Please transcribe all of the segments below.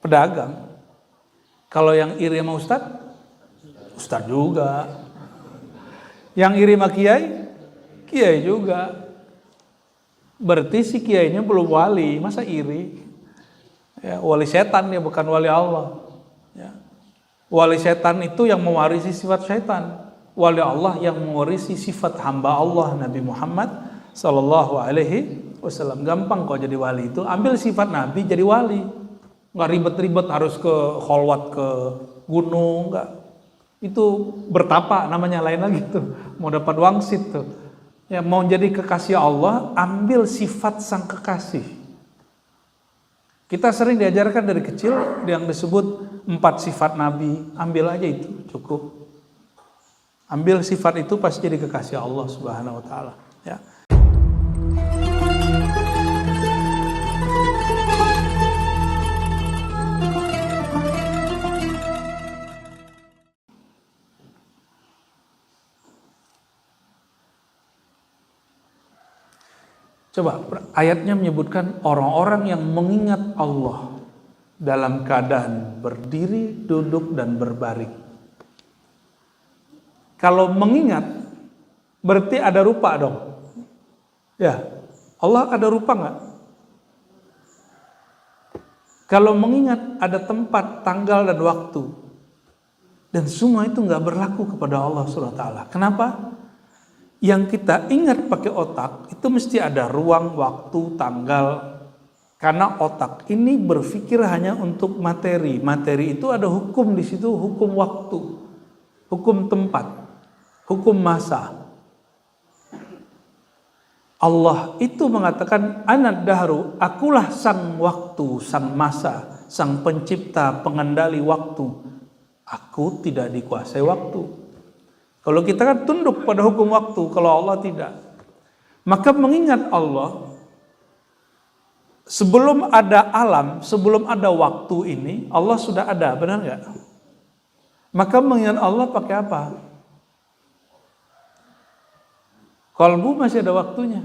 pedagang. Kalau yang iri sama ustadz, ustadz juga. Yang iri sama kiai, kiai juga. Berarti si kiainya belum wali, masa iri? Ya, wali setan dia, bukan wali Allah. Ya. Wali setan itu yang mewarisi sifat setan. Wali Allah yang mewarisi sifat hamba Allah Nabi Muhammad Sallallahu Alaihi Wasallam. Gampang kok jadi wali itu, ambil sifat Nabi jadi wali. Nggak ribet-ribet harus ke kholwat, ke gunung, nggak. Itu bertapa namanya, lain lagi tuh. Mau dapat wangsit tuh. Ya, mau jadi kekasih Allah, ambil sifat sang kekasih. Kita sering diajarkan dari kecil yang disebut 4 sifat Nabi, ambil aja itu, cukup. Ambil sifat itu pasti jadi kekasih Allah Subhanahu wa taala, ya. Coba ayatnya menyebutkan orang-orang yang mengingat Allah dalam keadaan berdiri, duduk, dan berbaring. Kalau mengingat berarti ada rupa dong. Ya, Allah ada rupa nggak? Kalau mengingat ada tempat, tanggal, dan waktu. Dan semua itu nggak berlaku kepada Allah SWT. Kenapa? Yang kita ingat pakai otak itu mesti ada ruang, waktu, tanggal. Karena otak ini berpikir hanya untuk materi. Materi itu ada hukum di situ, hukum waktu, hukum tempat, hukum masa. Allah itu mengatakan anad dahru, akulah sang waktu, sang masa, sang pencipta, pengendali waktu. Aku tidak dikuasai waktu. Kalau kita kan tunduk pada hukum waktu, kalau Allah tidak. Maka mengingat Allah, sebelum ada alam, sebelum ada waktu ini, Allah sudah ada, benar nggak? Maka mengingat Allah pakai apa? Kalbu masih ada waktunya.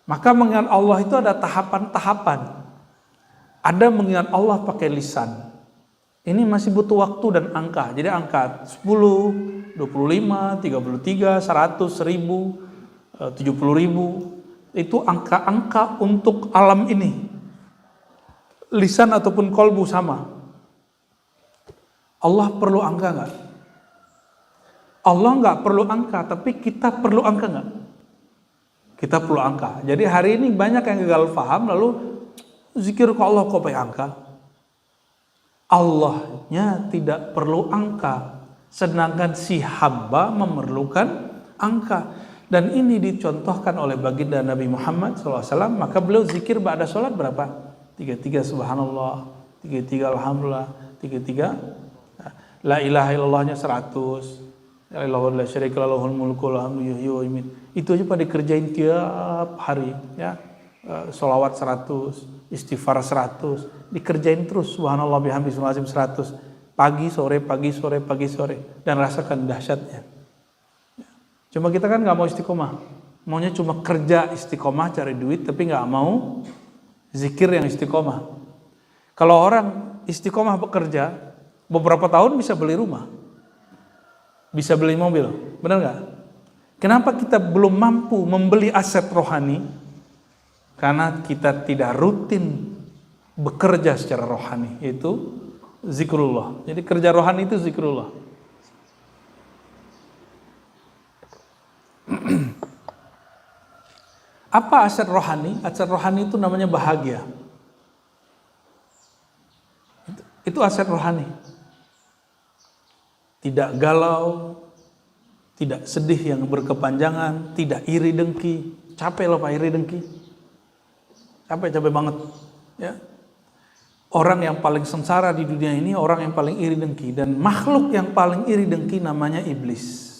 Maka mengingat Allah itu ada tahapan-tahapan. Ada mengingat Allah pakai lisan. Ini masih butuh waktu dan angka. Jadi angka 10, 25, 33, 100, 1000, 70.000. Itu angka-angka untuk alam ini. Lisan ataupun kolbu sama. Allah perlu angka nggak? Allah nggak perlu angka, tapi kita perlu angka nggak? Kita perlu angka. Jadi hari ini banyak yang gagal paham, lalu zikir ke Allah kok pakai angka? Allahnya tidak perlu angka, sedangkan si hamba memerlukan angka. Dan ini dicontohkan oleh baginda Nabi Muhammad SAW. Maka beliau zikir ba'da sholat berapa? 33 subhanallah, 33 alhamdulillah, 33 la ilaha illallahnya 100, la ilaha illallah syarika lahul mulku lahul yuhyi wa yumiit. Itu aja pada dikerjain tiap hari, ya. Sholawat 100, istighfar 100, dikerjain terus subhanallah bihamdi subhanallah 100, pagi sore pagi sore pagi sore, dan rasakan dahsyatnya. Cuma kita kan nggak mau istiqomah, maunya cuma kerja istiqomah cari duit, tapi nggak mau zikir yang istiqomah. Kalau orang istiqomah bekerja beberapa tahun bisa beli rumah, bisa beli mobil, benar nggak? Kenapa kita belum mampu membeli aset rohani? Karena kita tidak rutin bekerja secara rohani, yaitu zikrullah. Jadi kerja rohani itu zikrullah. Apa aset rohani? Aset rohani itu namanya bahagia. Itu aset rohani. Tidak galau, tidak sedih yang berkepanjangan, tidak iri dengki. Capek loh Pak iri dengki. Capek banget, ya. Orang yang paling sengsara di dunia ini orang yang paling iri dengki, dan makhluk yang paling iri dengki namanya iblis.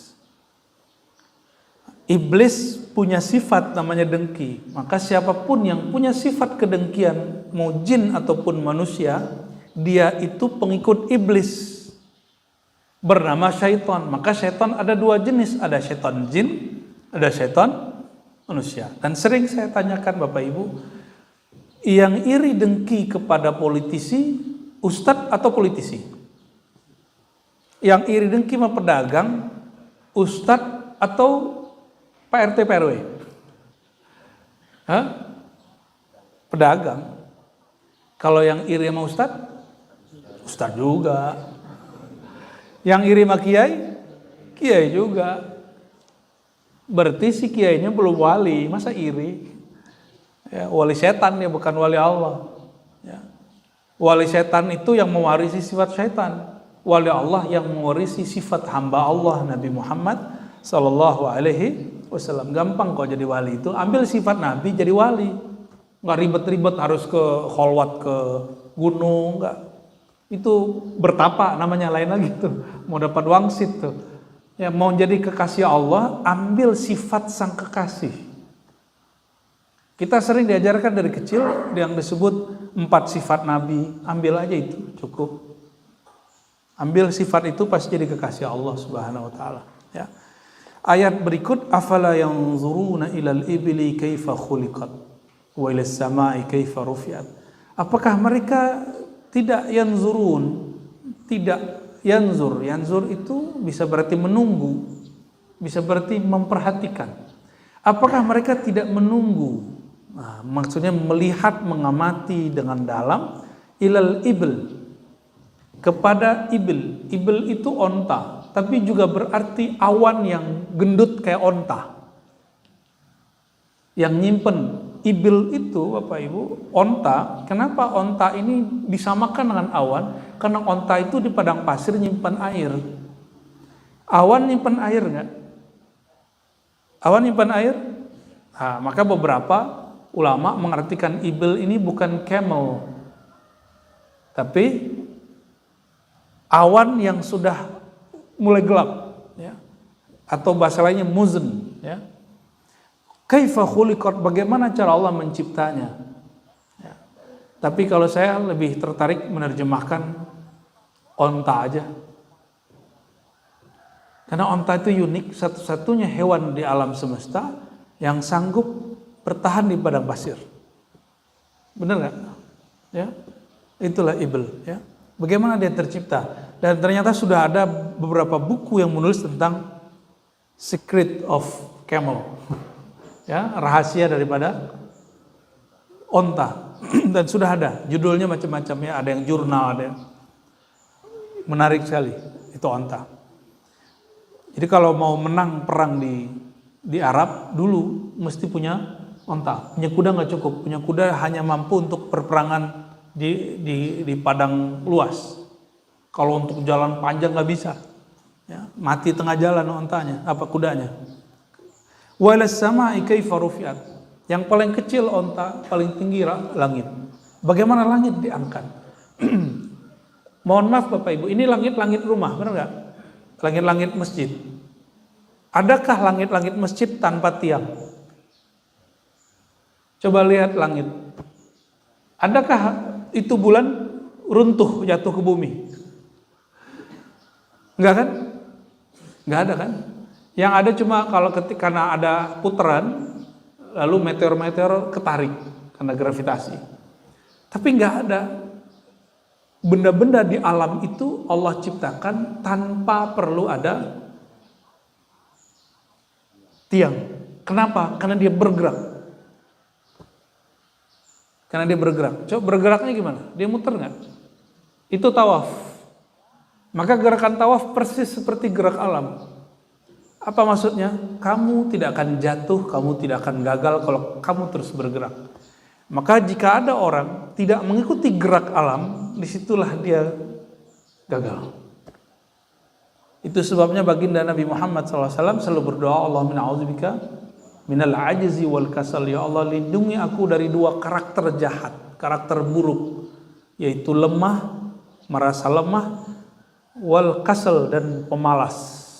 Iblis punya sifat namanya dengki. Maka siapapun yang punya sifat kedengkian, mau jin ataupun manusia, dia itu pengikut iblis, bernama syaitan. Maka syaitan ada 2 jenis, ada syaitan jin, ada syaitan manusia. Dan sering saya tanyakan Bapak Ibu, Yang iri dengki kepada politisi, ustadz atau politisi? Yang iri dengki sama pedagang, ustadz atau Pak RT PRW? Hah? Pedagang. Kalau yang iri sama ustadz, ustadz juga. Yang iri sama kiai, kiai juga. Berarti si kiainya belum wali, masa iri? Ya, wali setan ya, bukan wali Allah. Ya. Wali setan itu yang mewarisi sifat setan. Wali Allah yang mewarisi sifat hamba Allah Nabi Muhammad Sallallahu Alaihi Wasallam. Gampang kok jadi wali itu. Ambil sifat Nabi jadi wali. Nggak ribet-ribet harus ke kholwat ke gunung, nggak. Itu bertapa namanya, lain lagi tuh. Mau dapat wangsit tuh. Ya, mau jadi kekasih Allah, ambil sifat sang kekasih. Kita sering diajarkan dari kecil yang disebut 4 sifat Nabi. Ambil aja itu, cukup. Ambil sifat itu pasti jadi kekasih Allah Subhanahu wa taala, ya. Ayat berikut, afala yanzuruna ilal ibli kaifa khuliqat wa ilas samai kaifa rufi'at. Apakah mereka tidak yanzurun? Tidak yanzur. Yanzur itu bisa berarti menunggu, bisa berarti memperhatikan. Apakah mereka tidak menunggu? Nah, maksudnya melihat, mengamati dengan dalam, ilal ibil, kepada ibil. Ibil itu onta, tapi juga berarti awan yang gendut kayak onta. Yang nyimpen ibil itu Bapak Ibu, onta. Kenapa onta ini disamakan dengan awan? Karena onta itu di padang pasir nyimpan air. Awan nyimpan air enggak? Awan nyimpan air? Nah, maka beberapa ulama mengartikan ibil ini bukan camel, tapi awan yang sudah mulai gelap, ya. Atau bahasa lainnya muzn, ya. Kaifa khuliqat, bagaimana cara Allah menciptanya, ya. Tapi kalau saya lebih tertarik menerjemahkan onta aja, karena onta itu unik, satu-satunya hewan di alam semesta yang sanggup bertahan di padang pasir. Benar nggak? Ya, itulah ibil. Ya, bagaimana dia tercipta? Dan ternyata sudah ada beberapa buku yang menulis tentang secret of camel. Ya, rahasia daripada onta. Dan sudah ada judulnya macam-macam, ya. Ada yang jurnal, ada yang menarik sekali. Itu onta. Jadi kalau mau menang perang di Arab dulu mesti punya onta. Punya kuda nggak cukup. Punya kuda hanya mampu untuk perperangan di padang luas. Kalau untuk jalan panjang nggak bisa. Ya, mati tengah jalan ontanya, apa kudanya. Walas sama'i kaifa rufi'at. Yang paling kecil onta, paling tinggi langit. Bagaimana langit diangkat? Mohon maaf Bapak Ibu, ini langit-langit rumah, benar nggak? Langit-langit masjid. Adakah langit-langit masjid tanpa tiang? Coba lihat langit. Adakah itu bulan runtuh jatuh ke bumi? Enggak kan? Enggak ada kan? Yang ada cuma kalau karena ada putaran, lalu meteor-meteor ketarik karena gravitasi. Tapi enggak ada. Benda-benda di alam itu Allah ciptakan tanpa perlu ada tiang. Kenapa? Karena dia bergerak. Karena dia bergerak. Coba bergeraknya gimana? Dia muter nggak? Itu tawaf. Maka gerakan tawaf persis seperti gerak alam. Apa maksudnya? Kamu tidak akan jatuh, kamu tidak akan gagal kalau kamu terus bergerak. Maka jika ada orang tidak mengikuti gerak alam, disitulah dia gagal. Itu sebabnya baginda Nabi Muhammad SAW selalu berdoa, Allahumma a'udzubika minal ajzi wal kasal. Ya Allah, lindungi aku dari 2 karakter jahat, karakter buruk, yaitu lemah, merasa lemah, wal kasal, dan pemalas.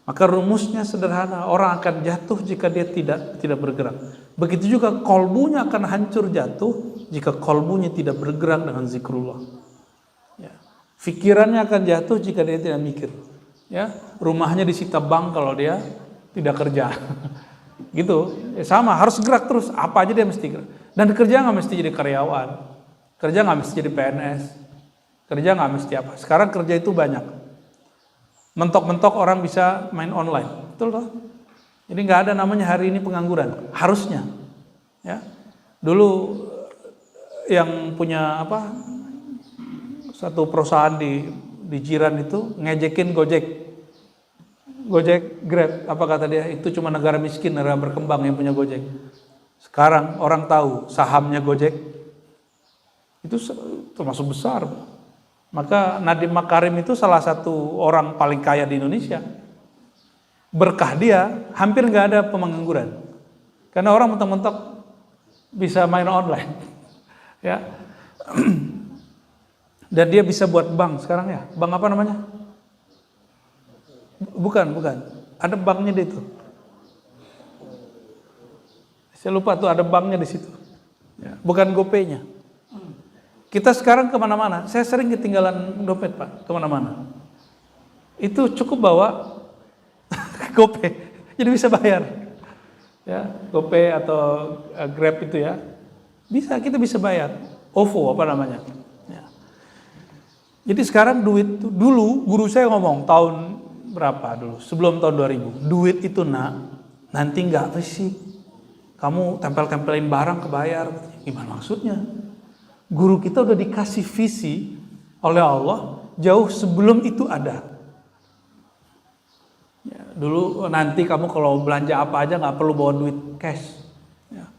Maka rumusnya sederhana, orang akan jatuh jika dia tidak bergerak. Begitu juga kolbunya akan hancur jatuh jika kolbunya tidak bergerak dengan zikrullah. Ya. Pikirannya akan jatuh jika dia tidak mikir. Ya, rumahnya disita bank kalau dia tidak kerja. gitu. Sama, harus gerak terus. Apa aja dia mesti gerak. Dan kerja nggak mesti jadi karyawan, kerja nggak mesti jadi PNS, kerja nggak mesti apa. Sekarang kerja itu banyak. Mentok-mentok orang bisa main online, betul toh? Jadi nggak ada namanya hari ini pengangguran, harusnya. Ya, dulu yang punya apa? Satu perusahaan di Jiran itu ngejekin Gojek, Grab, apa kata dia? Itu cuma negara miskin, negara berkembang yang punya Gojek. Sekarang orang tahu sahamnya Gojek itu termasuk besar. Maka Nadiem Makarim itu salah satu orang paling kaya di Indonesia. Berkah dia, hampir nggak ada pengangguran. Karena orang mentok-mentok bisa main online. Ya. Dan dia bisa buat bank sekarang ya. Bank apa namanya? Bukan. Ada banknya di itu. Saya lupa tuh ada banknya di situ. Ya, bukan GoPay-nya. Kita sekarang kemana-mana. Saya sering ketinggalan dompet Pak, kemana-mana. Itu cukup bawa GoPay, jadi bisa bayar. Ya, GoPay atau Grab itu ya, kita bisa bayar. OVO apa namanya? Ya. Jadi sekarang duit itu, dulu guru saya ngomong tahun berapa dulu, sebelum tahun 2000, duit itu nanti nggak fisik. Kamu tempel-tempelin barang kebayar. Gimana maksudnya? Guru kita udah dikasih visi oleh Allah jauh sebelum itu ada. Ya, dulu nanti kamu kalau belanja apa aja nggak perlu bawa duit cash. Ya.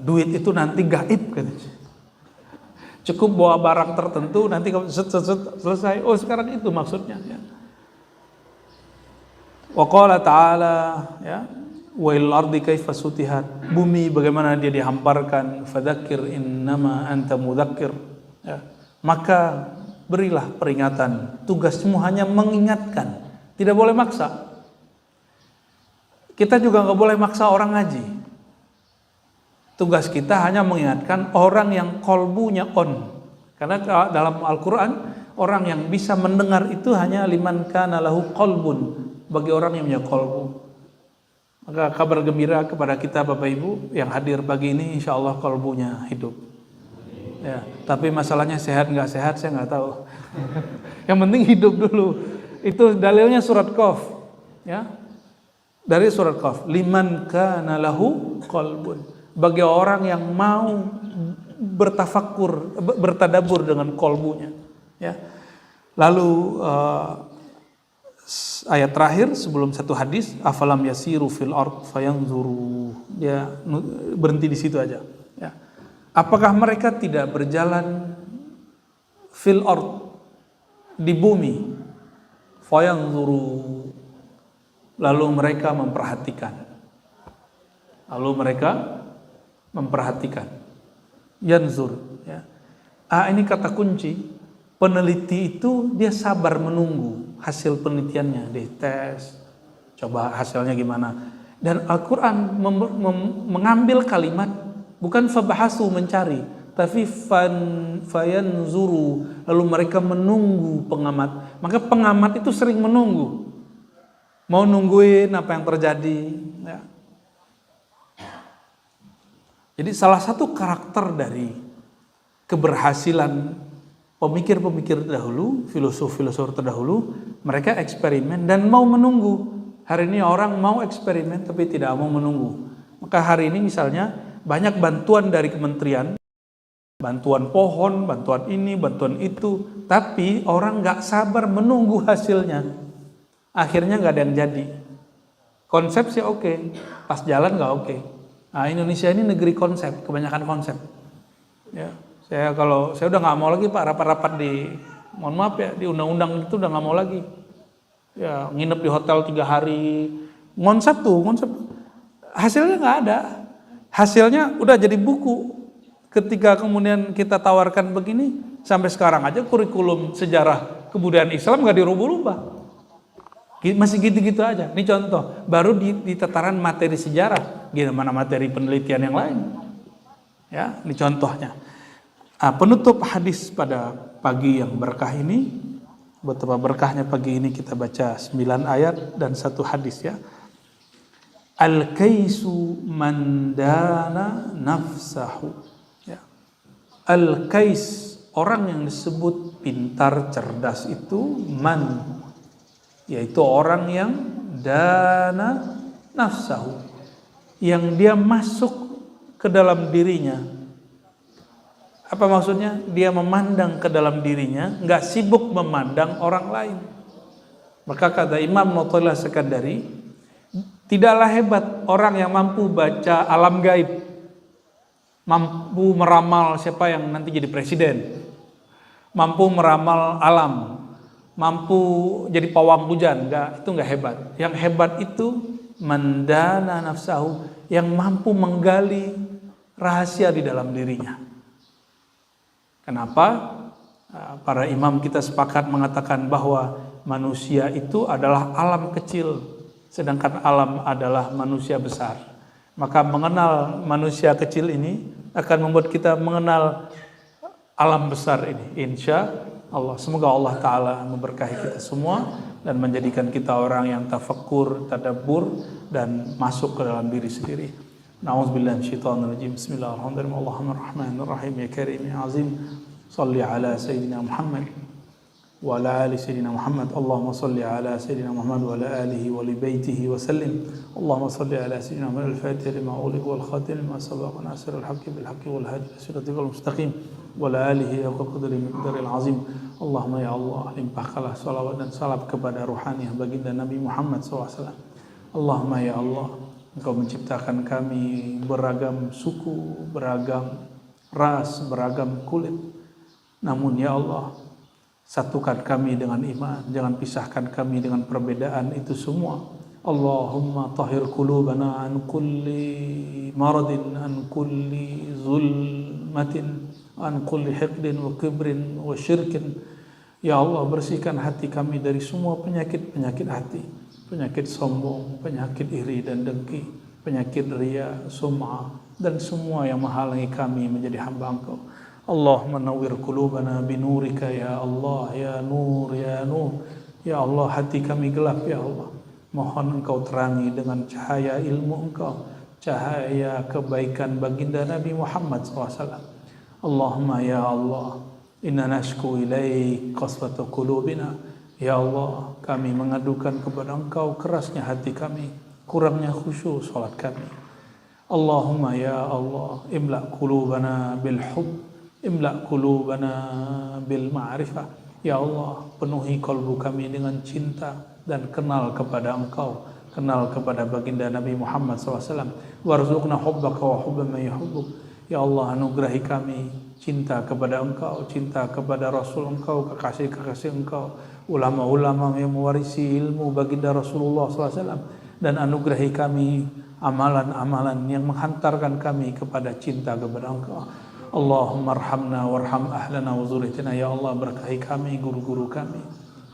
Duit itu nanti gaib katanya. Cukup bawa barang tertentu nanti kamu selesai. Oh sekarang itu maksudnya. Ya. Wa qala ta'ala ya. Wal ardi kaifa sutihat, bumi bagaimana dia dihamparkan, fadzakir innama anta mudzakir ya. Maka berilah peringatan, tugasmu hanya mengingatkan, tidak boleh maksa. Kita juga nggak boleh maksa orang ngaji. Tugas kita hanya mengingatkan orang yang kolbunya on, karena dalam Al-Quran orang yang bisa mendengar itu hanya liman kana lahu qalbun, bagi orang yang punya kolbu. Maka kabar gembira kepada kita Bapak Ibu yang hadir pagi ini, insya Allah kalbunya hidup. Ya, tapi masalahnya sehat nggak sehat saya nggak tahu. Yang penting hidup dulu. Itu dalilnya surat Qaf. Ya, dari surat Qaf. Liman kana lahu qalbun. Bagi orang yang mau bertadabur dengan kalbunya. Ya. Lalu ayat terakhir sebelum satu hadis, afalam yasiru fil ard fayanzuru. Dia berhenti di situ aja. Ya. Apakah mereka tidak berjalan fil ard, di bumi, fayanzuru, lalu mereka memperhatikan. Yanzur. Ya. Ini kata kunci. Peneliti itu dia sabar menunggu hasil penelitiannya, dites, coba hasilnya gimana. Dan Al-Quran mengambil kalimat bukan fabahasu mencari, tapi fayanzuru, lalu mereka menunggu pengamat. Maka pengamat itu sering menunggu, mau nungguin apa yang terjadi. Ya. Jadi salah satu karakter dari keberhasilan pemikir-pemikir terdahulu, filosof-filosof terdahulu, mereka eksperimen dan mau menunggu. Hari ini orang mau eksperimen tapi tidak mau menunggu. Maka hari ini misalnya banyak bantuan dari kementerian, bantuan pohon, bantuan ini, bantuan itu, tapi orang nggak sabar menunggu hasilnya. Akhirnya nggak ada yang jadi. Konsep sih oke, pas jalan nggak oke. Nah, Indonesia ini negeri konsep, kebanyakan konsep. Ya. Saya udah nggak mau lagi Pak rapat-rapat mohon maaf ya, di undang-undang itu udah nggak mau lagi. Ya nginep di hotel 3 hari, konsep hasilnya nggak ada. Hasilnya udah jadi buku. Ketika kemudian kita tawarkan begini, sampai sekarang aja kurikulum sejarah kebudayaan Islam nggak dirubah-rubah. Masih gitu-gitu aja. Ini contoh, baru di tataran materi sejarah, gimana materi penelitian yang lain. Ya, ini contohnya. Penutup hadis pada pagi yang berkah ini, betapa berkahnya pagi ini kita baca 9 ayat dan 1 hadis ya. Al-kaisu man dana nafsahu. Ya. Al-kais, orang yang disebut pintar, cerdas itu man, yaitu orang yang dana nafsahu, yang dia masuk ke dalam dirinya. Apa maksudnya? Dia memandang ke dalam dirinya, nggak sibuk memandang orang lain. Maka kata Imam Notollah Sekandari, tidaklah hebat orang yang mampu baca alam gaib, mampu meramal siapa yang nanti jadi presiden, mampu meramal alam, mampu jadi pawang hujan. Itu enggak hebat. Yang hebat itu mandana nafsahu, yang mampu menggali rahasia di dalam dirinya. Kenapa? Para imam kita sepakat mengatakan bahwa manusia itu adalah alam kecil, sedangkan alam adalah manusia besar. Maka mengenal manusia kecil ini akan membuat kita mengenal alam besar ini, insya Allah. Semoga Allah Ta'ala memberkahi kita semua dan menjadikan kita orang yang tafakkur, tadabbur, dan masuk ke dalam diri sendiri. Na'udzubillahi minasyaitonirrajim. Bismillahirrahmanirrahim. Allahumma rahmanir-rahim ya karim ya azim. Salli ala sayyidina Muhammad wa ala ali sayyidina Muhammad. Allahumma salli ala sayyidina Muhammad wa ala alihi wa li baitihi wa sallim. Allahumma salli ala sayyidina Muhammad al-Fatih lima ughliqa wal khatim lima sabaqa nasirul haqqi bil haqqi wal hadi ila siratal mustaqim wa ala alihi haqqa qadri miqdaril azim. Allahumma ya Allah, limpahkanlah salawat dan salam kepada ruhaniah baginda Nabi Muhammad SAW. Allahumma ya Allah, Engkau menciptakan kami beragam suku, beragam ras, beragam kulit. Namun ya Allah, satukan kami dengan iman, jangan pisahkan kami dengan perbedaan itu semua. Allahumma tahhir qulubana an kulli maradin, an kulli zulmatin, an kulli hiqdin wa kibrin wa syirkin. Ya Allah, bersihkan hati kami dari semua penyakit-penyakit hati, penyakit sombong, penyakit iri dan dengki, penyakit riya, sum'ah, dan semua yang menghalangi kami menjadi hamba Engkau. Allahumma nawwir qulubana binurika ya Allah, ya nur, ya nur. Ya Allah, hati kami gelap ya Allah. Mohon Engkau terangi dengan cahaya ilmu Engkau, cahaya kebaikan baginda Nabi Muhammad SAW. Allahumma ya Allah, inna nashku ilaik qaswata qulubina. Ya Allah, kami mengadukan kepada Engkau kerasnya hati kami, kurangnya khusyuk salat kami. Allahumma ya Allah, imla qulubana bil hub, imla qulubana bil ma'rifah. Ya Allah, penuhi kalbu kami dengan cinta dan kenal kepada Engkau, kenal kepada baginda Nabi Muhammad SAW. Warzuqna hubbaka wa hubba man yuhibbuk. Ya Allah, anugerahi kami cinta kepada Engkau, cinta kepada Rasul Engkau, kekasih-kekasih Engkau, ulama-ulama yang mewarisi ilmu baginda Rasulullah SAW, dan anugerahi kami amalan-amalan yang menghantarkan kami kepada cinta kepada Engkau. Allahumma arhamna warham ahlana wa zurriyatina. Ya Allah, berkahi kami, guru-guru kami,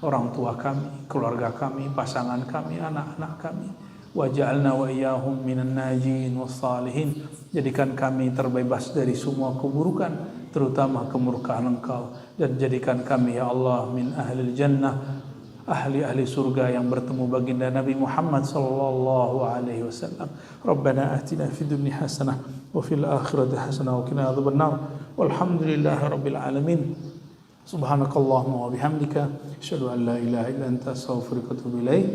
orang tua kami, keluarga kami, pasangan kami, anak-anak kami. Waj'alna wa iyyahum minan najin was salihin. Jadikan kami terbebas dari semua keburukan, terutama kemurkaan Engkau, dan jadikan kami ya Allah min ahlil jannah, ahli-ahli surga yang bertemu baginda Nabi Muhammad sallallahu alaihi wasallam. Rabbana atina fid dunya hasanah wa fil akhirati hasanah wa qina adzabannar. Walhamdulillahi rabbil alamin. Subhanakallahumma wa bihamdika asyhadu an la ilaha illa anta astaghfiruka wa atubu ilaik.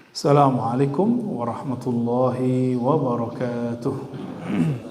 Assalamualaikum warahmatullahi wabarakatuh.